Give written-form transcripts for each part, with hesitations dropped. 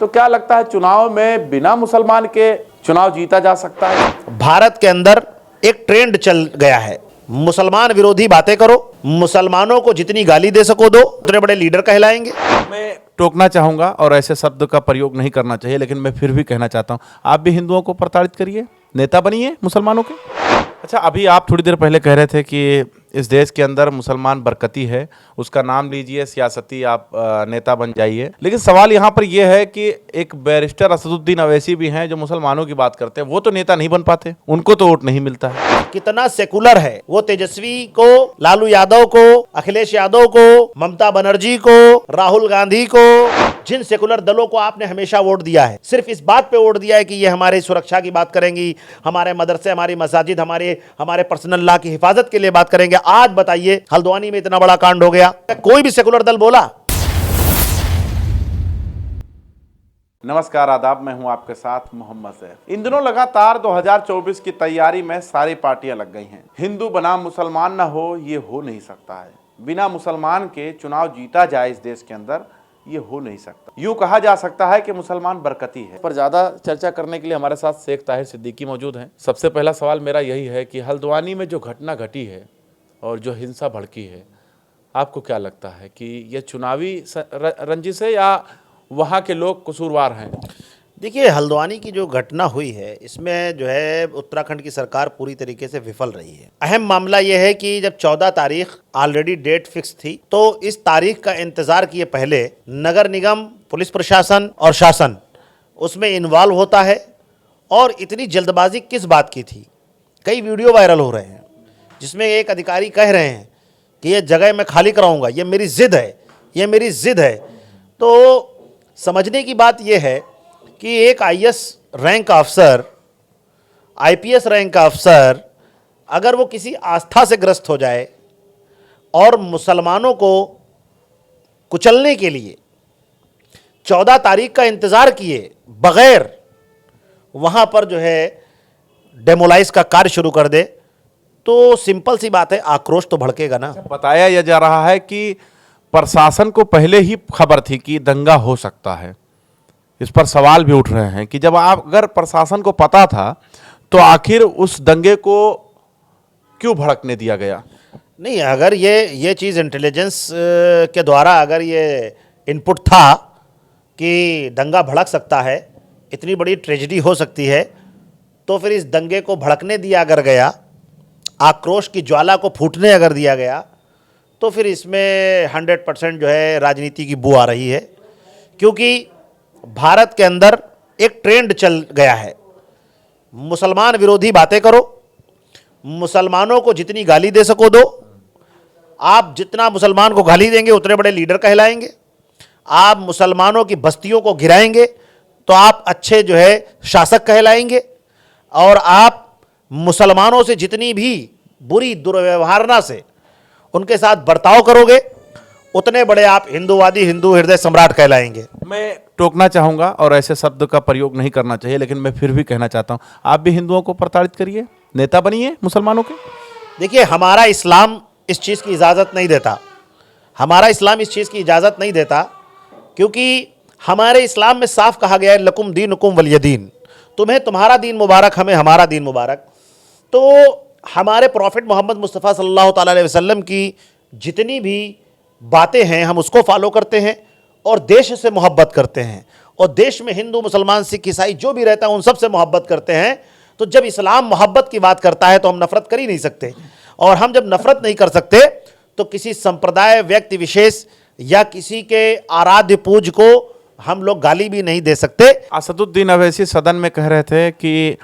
तो क्या लगता है चुनाव में बिना मुसलमान के चुनाव जीता जा सकता है? भारत के अंदर एक ट्रेंड चल गया है, मुसलमान विरोधी बातें करो, मुसलमानों को जितनी गाली दे सको दो, उतने बड़े लीडर कहलाएंगे। मैं टोकना चाहूंगा और ऐसे शब्द का प्रयोग नहीं करना चाहिए, लेकिन मैं फिर भी कहना चाहता हूं, आप भी हिंदुओं को प्रताड़ित करिए, नेता बनिए मुसलमानों के। अच्छा, अभी आप थोड़ी देर पहले कह रहे थे कि इस देश के अंदर मुसलमान बरकती है, उसका नाम लीजिए, सियासती आप नेता बन जाइए। लेकिन सवाल यहाँ पर यह है कि एक बैरिस्टर असदुद्दीन अवैसी भी हैं जो मुसलमानों की बात करते हैं, वो तो नेता नहीं बन पाते, उनको तो वोट नहीं मिलता है। कितना सेकुलर है वो, तेजस्वी को, लालू यादव को, अखिलेश यादव को, ममता बनर्जी को, राहुल गांधी को, जिन सेकुलर दलों को आपने हमेशा वोट दिया है, सिर्फ इस बात पे वोट दिया है कि ये हमारे सुरक्षा की बात करेंगी, हमारे मदरसे, हमारी मसाजिद, हमारे पर्सनल लॉ की हिफाजत के लिए बात करेंगे। आज बताइए, हल्द्वानी में इतना बड़ा कांड हो गया, कोई भी सेकुलर दल बोला? नमस्कार, आदाब, मैं हूं आपके साथ मोहम्मद सैफ। इन दिनों लगातार 2024 की तैयारी में सारी पार्टियां लग गई हैं। हिंदू बनाम मुसलमान ना हो, ये हो नहीं सकता है। बिना मुसलमान के चुनाव जीता जाए इस देश के अंदर, ये हो नहीं सकता। यूं कहा जा सकता है कि मुसलमान बरकती है। पर ज्यादा चर्चा करने के लिए हमारे साथ शेख ताहिर सिद्दीकी मौजूद हैं। सबसे पहला सवाल मेरा यही है कि हल्द्वानी में जो घटना घटी है और जो हिंसा भड़की है, आपको क्या लगता है कि ये चुनावी रंजिश है या वहाँ के लोग कसूरवार हैं? देखिए, हल्द्वानी की जो घटना हुई है, इसमें जो है उत्तराखंड की सरकार पूरी तरीके से विफल रही है। अहम मामला यह है कि जब 14 तारीख ऑलरेडी डेट फिक्स थी, तो इस तारीख का इंतजार किए पहले नगर निगम, पुलिस प्रशासन और शासन उसमें इन्वॉल्व होता है। और इतनी जल्दबाजी किस बात की थी? कई वीडियो वायरल हो रहे हैं जिसमें एक अधिकारी कह रहे हैं कि ये जगह मैं खाली कराऊंगा, ये मेरी जिद है, ये मेरी जिद है। तो समझने की बात यह है कि एक आईएएस रैंक का अफसर, आईपीएस रैंक का अफसर, अगर वो किसी आस्था से ग्रस्त हो जाए और मुसलमानों को कुचलने के लिए 14 तारीख का इंतज़ार किए बगैर वहाँ पर जो है डेमोलाइज का कार्य शुरू कर दे, तो सिंपल सी बात है, आक्रोश तो भड़केगा ना। बताया यह जा रहा है कि प्रशासन को पहले ही खबर थी कि दंगा हो सकता है। इस पर सवाल भी उठ रहे हैं कि जब अगर प्रशासन को पता था तो आखिर उस दंगे को क्यों भड़कने दिया गया? नहीं, अगर ये चीज़ इंटेलिजेंस के द्वारा अगर ये इनपुट था कि दंगा भड़क सकता है, इतनी बड़ी ट्रेजेडी हो सकती है, तो फिर इस दंगे को भड़कने दिया अगर गया, आक्रोश की ज्वाला को फूटने अगर दिया गया, तो फिर इसमें 100% जो है राजनीति की बू आ रही है। क्योंकि भारत के अंदर एक ट्रेंड चल गया है, मुसलमान विरोधी बातें करो, मुसलमानों को जितनी गाली दे सको दो। आप जितना मुसलमान को गाली देंगे उतने बड़े लीडर कहलाएंगे। आप मुसलमानों की बस्तियों को गिराएंगे तो आप अच्छे जो है शासक कहलाएंगे। और आप मुसलमानों से जितनी भी बुरी दुर्व्यवहारना से उनके साथ बर्ताव करोगे, उतने बड़े आप हिंदूवादी, हिंदू हृदय सम्राट कहलाएंगे। मैं टोकना चाहूंगा और ऐसे शब्द का प्रयोग नहीं करना चाहिए, लेकिन मैं फिर भी कहना चाहता हूं, आप भी हिंदुओं को प्रताड़ित करिए, नेता बनिए मुसलमानों के। देखिए, हमारा इस्लाम इस चीज़ की इजाज़त नहीं देता, हमारा इस्लाम इस चीज़ की इजाज़त नहीं देता, क्योंकि हमारे इस्लाम में साफ कहा गया है, लकुम दीनुकुम वलिय दीन, तुम्हें तुम्हारा दीन मुबारक, हमें हमारा दीन मुबारक। तो हमारे प्रॉफिट मोहम्मद मुस्तफ़ा सल्लल्लाहु ताला अलैहि वसल्लम की जितनी भी बातें हैं, हम उसको फॉलो करते हैं और देश से मोहब्बत करते हैं। और देश में हिंदू, मुसलमान, सिख, ईसाई जो भी रहता है, उन सब से मोहब्बत करते हैं। तो जब इस्लाम मोहब्बत की बात करता है तो हम नफ़रत कर ही नहीं सकते। और हम जब नफ़रत नहीं कर सकते तो किसी संप्रदाय, व्यक्ति विशेष या किसी के आराध्य पूज को हम लोग गाली भी नहीं दे सकते। असदुद्दीन अवैसी सदन में कह रहे थे कि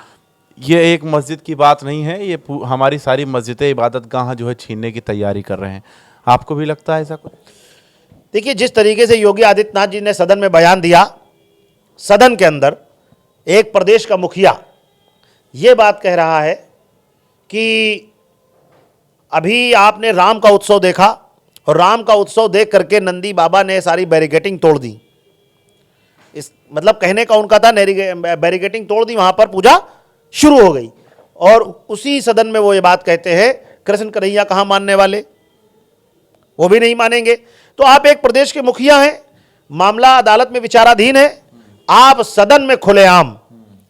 ये एक मस्जिद की बात नहीं है, ये हमारी सारी मस्जिदें, इबादतगाह जो है छीनने की तैयारी कर रहे हैं। आपको भी लगता है ऐसा कुछ? देखिए, जिस तरीके से योगी आदित्यनाथ जी ने सदन में बयान दिया, सदन के अंदर एक प्रदेश का मुखिया ये बात कह रहा है कि अभी आपने राम का उत्सव देखा और राम का उत्सव देख करके नंदी बाबा ने सारी बैरिकेटिंग तोड़ दी। इस मतलब कहने का उनका था, बैरिकेटिंग तोड़ दी, वहां पर पूजा शुरू हो गई। और उसी सदन में वो ये बात कहते हैं, कृष्ण कन्हैया कहाँ मानने वाले, वो भी नहीं मानेंगे। तो आप एक प्रदेश के मुखिया हैं, मामला अदालत में विचाराधीन है, आप सदन में खुलेआम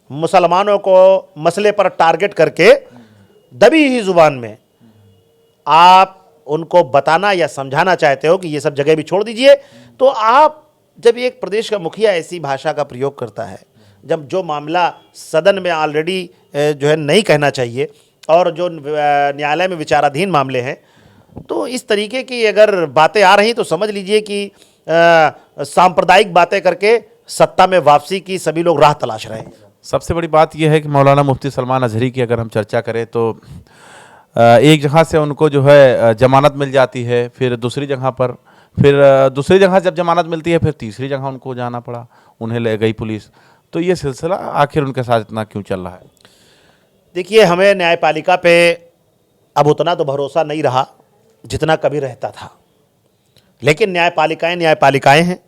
मुसलमानों को मसले पर टारगेट करके दबी ही जुबान में आप उनको बताना या समझाना चाहते हो कि ये सब जगह भी छोड़ दीजिए, तो आप जब एक प्रदेश का मुखिया ऐसी भाषा का प्रयोग करता है, जब जो मामला सदन में ऑलरेडी जो है नहीं कहना चाहिए और जो न्यायालय में विचाराधीन मामले हैं, तो इस तरीके की अगर बातें आ रही तो समझ लीजिए कि सांप्रदायिक बातें करके सत्ता में वापसी की सभी लोग राह तलाश रहे हैं। सबसे बड़ी बात यह है कि मौलाना मुफ्ती सलमान अजहरी की अगर हम चर्चा करें तो एक जगह से उनको जो है जमानत मिल जाती है, फिर दूसरी जगह पर, फिर दूसरी जगह जब जमानत मिलती है फिर तीसरी जगह उनको जाना पड़ा, उन्हें ले गई पुलिस। तो ये सिलसिला आखिर उनके साथ इतना क्यों चल रहा है? देखिए, हमें न्यायपालिका पे अब उतना तो भरोसा नहीं रहा जितना कभी रहता था, लेकिन न्यायपालिकाएं न्यायपालिकाएं हैं,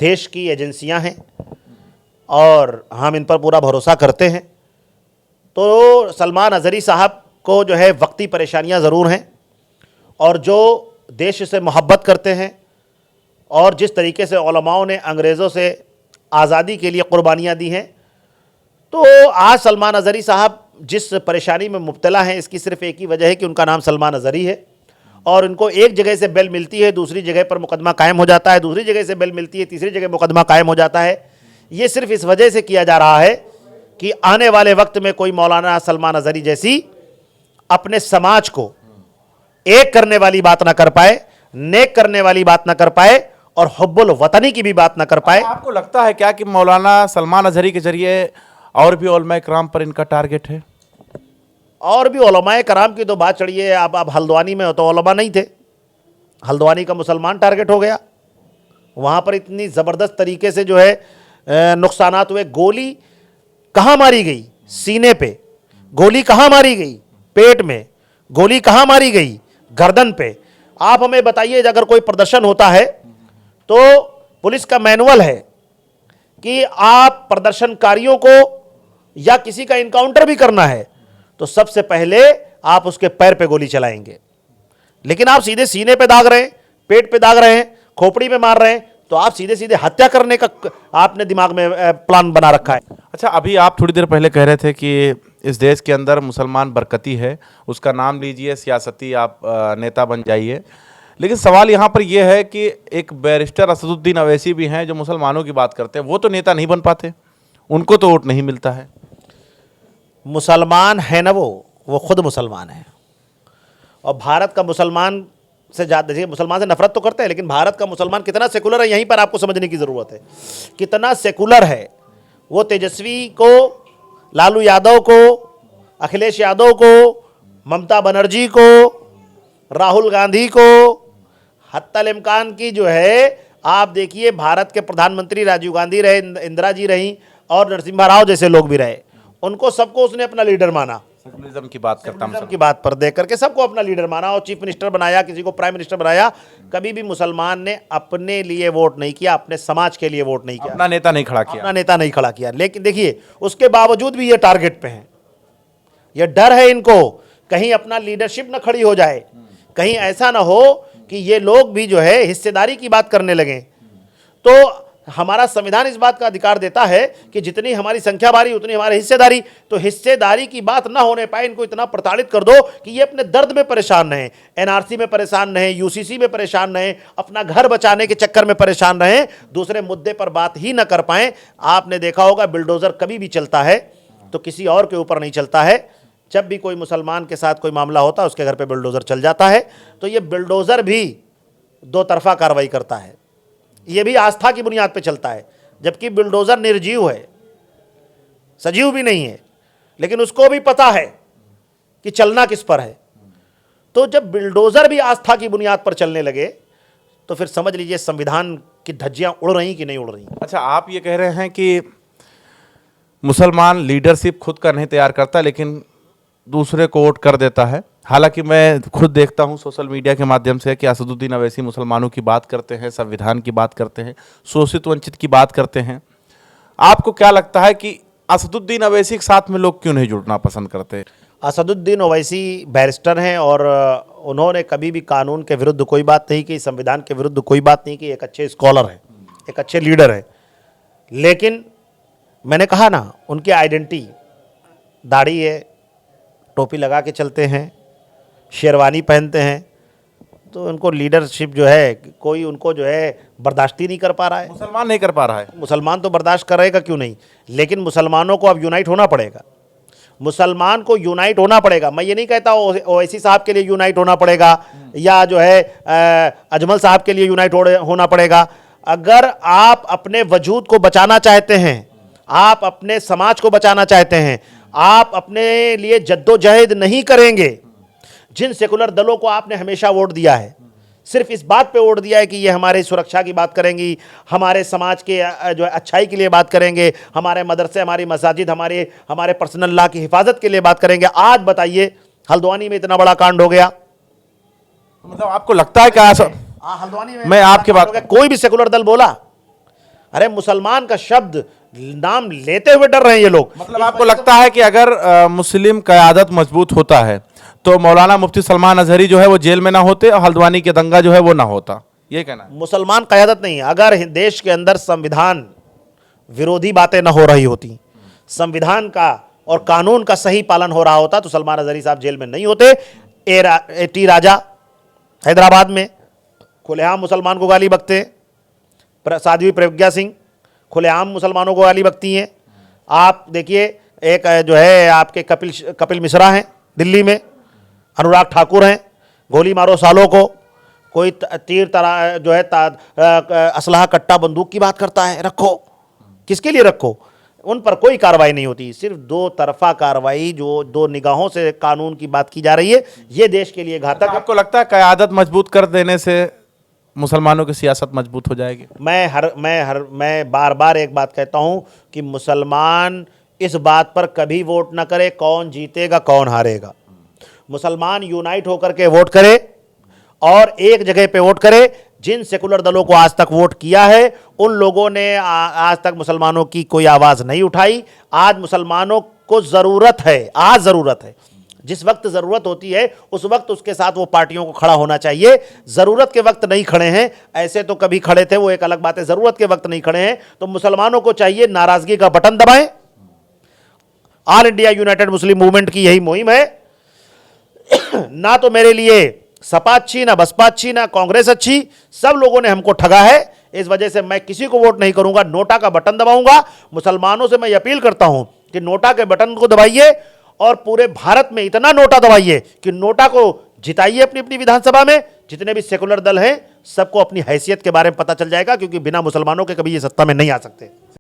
देश की एजेंसियां हैं और हम इन पर पूरा भरोसा करते हैं। तो सलमान अजहरी साहब को जो है वक्ती परेशानियां ज़रूर हैं, और जो देश से मोहब्बत करते हैं और जिस तरीके से उलमाओं ने अंग्रेज़ों से आज़ादी के लिए कुर्बानियां दी हैं, तो आज सलमान अजहरी साहब जिस परेशानी में मुब्तला हैं, इसकी सिर्फ एक ही वजह है कि उनका नाम सलमान अजहरी है और उनको एक जगह से बेल मिलती है, दूसरी जगह पर मुकदमा कायम हो जाता है, दूसरी जगह से बेल मिलती है, तीसरी जगह मुकदमा कायम हो जाता है। ये सिर्फ इस वजह से किया जा रहा है कि आने वाले वक्त में कोई मौलाना सलमान अजहरी जैसी अपने समाज को एक करने वाली बात ना कर पाए, नेक करने वाली बात ना कर पाए और हुब्बुल वतनी की भी बात ना कर पाए। आपको लगता है क्या कि मौलाना सलमान अजहरी के जरिए और भी उलमाए किराम पर इनका टारगेट है? और भी उलमाए कराम की तो बात चढ़िए, आप हल्द्वानी में हो तो उलमा नहीं थे, हल्द्वानी का मुसलमान टारगेट हो गया। वहाँ पर इतनी ज़बरदस्त तरीके से जो है नुकसानात हुए। गोली कहाँ मारी गई? सीने पे। गोली कहाँ मारी गई? पेट में। गोली कहाँ मारी गई? गर्दन पे। आप हमें बताइए, अगर कोई प्रदर्शन होता है तो पुलिस का मैनुअल है कि आप प्रदर्शनकारियों को या किसी का इनकाउंटर भी करना है तो सबसे पहले आप उसके पैर पे गोली चलाएंगे, लेकिन आप सीधे सीने पे दाग रहे हैं, पेट पे दाग रहे हैं, खोपड़ी में मार रहे हैं, तो आप सीधे सीधे हत्या करने का आपने दिमाग में प्लान बना रखा है। अच्छा, अभी आप थोड़ी देर पहले कह रहे थे कि इस देश के अंदर मुसलमान बरकती है, उसका नाम लीजिए, सियासती आप नेता बन जाइए, लेकिन सवाल यहाँ पर यह है कि एक बैरिस्टर असदुद्दीन अवैसी भी हैं जो मुसलमानों की बात करते हैं, वो तो नेता नहीं बन पाते, उनको तो वोट नहीं मिलता है। मुसलमान है ना, वो खुद मुसलमान है और भारत का मुसलमान से ज़्यादा, देखिए मुसलमान से नफरत तो करते हैं, लेकिन भारत का मुसलमान कितना सेकुलर है यहीं पर आपको समझने की ज़रूरत है। कितना सेकुलर है वो तेजस्वी को, लालू यादव को, अखिलेश यादव को, ममता बनर्जी को, राहुल गांधी को, हत्तल इम्कान की जो है, आप देखिए भारत के प्रधानमंत्री राजीव गांधी रहे, इंदिरा जी रही और नरसिम्हा राव जैसे लोग भी रहे, उनको सबको उसने अपना लीडर माना। सेकुलरिज्म की बात करता हूं, की बात पर देख करके सबको अपना लीडर माना और चीफ मिनिस्टर बनाया, किसी को प्राइम मिनिस्टर बनाया। कभी भी मुसलमान ने अपने लिए वोट नहीं किया, अपने समाज के लिए वोट नहीं किया, अपना नेता नहीं खड़ा किया, अपना नेता नहीं खड़ा किया। लेकिन देखिए उसके बावजूद भी ये टारगेट पे हैं, ये डर है इनको कहीं अपना लीडरशिप न खड़ी हो जाए, कहीं ऐसा ना हो कि ये लोग भी जो है हिस्सेदारी की बात करने लगे। तो हमारा संविधान इस बात का अधिकार देता है कि जितनी हमारी संख्या बारी उतनी हमारी हिस्सेदारी, तो हिस्सेदारी की बात ना होने पाए, इनको इतना प्रताड़ित कर दो कि ये अपने दर्द में परेशान रहें, एनआरसी में परेशान रहें, यूसीसी में परेशान रहें, अपना घर बचाने के चक्कर में परेशान रहें, दूसरे मुद्दे पर बात ही ना कर पाएं। आपने देखा होगा बिल्डोजर कभी भी चलता है तो किसी और के ऊपर नहीं चलता है। जब भी कोई मुसलमान के साथ कोई मामला होता है उसके घर पे बिल्डोजर चल जाता है। तो ये बिल्डोजर भी दो तरफा कार्रवाई करता है, ये भी आस्था की बुनियाद पे चलता है, जबकि बिल्डोजर निर्जीव है, सजीव भी नहीं है, लेकिन उसको भी पता है कि चलना किस पर है। तो जब बिल्डोजर भी आस्था की बुनियाद पर चलने लगे तो फिर समझ लीजिए संविधान की धज्जियां उड़ रही कि नहीं उड़ रही। अच्छा, आप ये कह रहे हैं कि मुसलमान लीडरशिप खुद का नहीं तैयार करता लेकिन दूसरे को वोट कर देता है। हालांकि मैं खुद देखता हूं सोशल मीडिया के माध्यम से कि असदुद्दीन अवैसी मुसलमानों की बात करते हैं, संविधान की बात करते हैं, शोषित वंचित की बात करते हैं। आपको क्या लगता है कि असदुद्दीन अवैसी के साथ में लोग क्यों नहीं जुड़ना पसंद करते? असदुद्दीन ओवैसी बैरिस्टर हैं और उन्होंने कभी भी कानून के विरुद्ध कोई बात नहीं की, संविधान के विरुद्ध कोई बात नहीं की। एक अच्छे स्कॉलर हैं, एक अच्छे लीडर हैं, लेकिन मैंने कहा ना, उनकी आइडेंटिटी दाढ़ी है, टोपी लगा के चलते हैं, शेरवानी पहनते हैं, तो उनको लीडरशिप जो है कोई उनको जो है बर्दाश्त ही नहीं कर पा रहा है। मुसलमान नहीं कर पा रहा है। मुसलमान तो बर्दाश्त करेगा क्यों नहीं, लेकिन मुसलमानों को अब यूनाइट होना पड़ेगा। मुसलमान को यूनाइट होना पड़ेगा। मैं ये नहीं कहता ओवैसी साहब के लिए यूनाइट होना पड़ेगा या जो है अजमल साहब के लिए यूनाइट होना पड़ेगा। अगर आप अपने वजूद को बचाना चाहते हैं, आप अपने समाज को बचाना चाहते हैं, आप अपने लिए जद्दोजहद नहीं करेंगे, जिन सेकुलर दलों को आपने हमेशा वोट दिया है, सिर्फ इस बात पे वोट दिया है कि ये हमारे सुरक्षा की बात करेंगी, हमारे समाज के जो है अच्छाई के लिए बात करेंगे, हमारे मदरसे, हमारी मसाजिद, हमारे पर्सनल लॉ की हिफाजत के लिए बात करेंगे। आज बताइए, हल्द्वानी में इतना बड़ा कांड हो गया। मतलब आपको लगता है क्या? हल्द्वानी में मैं आपकी बात, कोई भी सेकुलर दल बोला, अरे मुसलमान का शब्द नाम लेते हुए डर रहे हैं ये लोग। मतलब आपको लगता है कि अगर मुस्लिम क़यादत मजबूत होता है तो मौलाना मुफ्ती सलमान अजहरी जो है वो जेल में ना होते और हल्द्वानी के दंगा जो है वो ना होता, ये कहना है? मुसलमान क़यादत नहीं, अगर देश के अंदर संविधान विरोधी बातें ना हो रही होती, संविधान का और कानून का सही पालन हो रहा होता, तो सलमान अजहरी साहब जेल में नहीं होते। टी राजा हैदराबाद में खुलेआम मुसलमान को गाली बकते, साध्वी प्रज्ञा सिंह खुलेआम मुसलमानों को गाली बकती हैं। आप देखिए, एक जो है आपके कपिल मिश्रा हैं दिल्ली में, अनुराग ठाकुर हैं, गोली मारो सालों को, कोई तीर तरा जो है असलहा कट्टा बंदूक की बात करता है, रखो, किसके लिए रखो? उन पर कोई कार्रवाई नहीं होती, सिर्फ दो तरफा कार्रवाई, जो दो निगाहों से कानून की बात की जा रही है, ये देश के लिए घातक है। आपको लगता है क़यादत मजबूत कर देने से मुसलमानों की सियासत मजबूत हो जाएगी? मैं बार बार एक बात कहता हूं कि मुसलमान इस बात पर कभी वोट ना करे कौन जीतेगा कौन हारेगा। मुसलमान यूनाइट होकर के वोट करे और एक जगह पे वोट करे। जिन सेकुलर दलों को आज तक वोट किया है, उन लोगों ने आज तक मुसलमानों की कोई आवाज़ नहीं उठाई। आज मुसलमानों को ज़रूरत है, आज ज़रूरत है, जिस वक्त ज़रूरत होती है उस वक्त उसके साथ वो पार्टियों को खड़ा होना चाहिए। ज़रूरत के वक्त नहीं खड़े हैं, ऐसे तो कभी खड़े थे, वो एक अलग बात है, ज़रूरत के वक्त नहीं खड़े हैं। तो मुसलमानों को चाहिए नाराज़गी का बटन दबाएं। ऑल इंडिया यूनाइटेड मुस्लिम मूवमेंट की यही मुहिम है। ना तो मेरे लिए सपा अच्छी, ना बसपा अच्छी, ना कांग्रेस अच्छी, सब लोगों ने हमको ठगा है। इस वजह से मैं किसी को वोट नहीं करूंगा, नोटा का बटन दबाऊंगा। मुसलमानों से मैं अपील करता हूं कि नोटा के बटन को दबाइए और पूरे भारत में इतना नोटा दबाइए कि नोटा को जिताइए अपनी अपनी विधानसभा में। जितने भी सेकुलर दल हैं सबको अपनी हैसियत के बारे में पता चल जाएगा, क्योंकि बिना मुसलमानों के कभी ये सत्ता में नहीं आ सकते।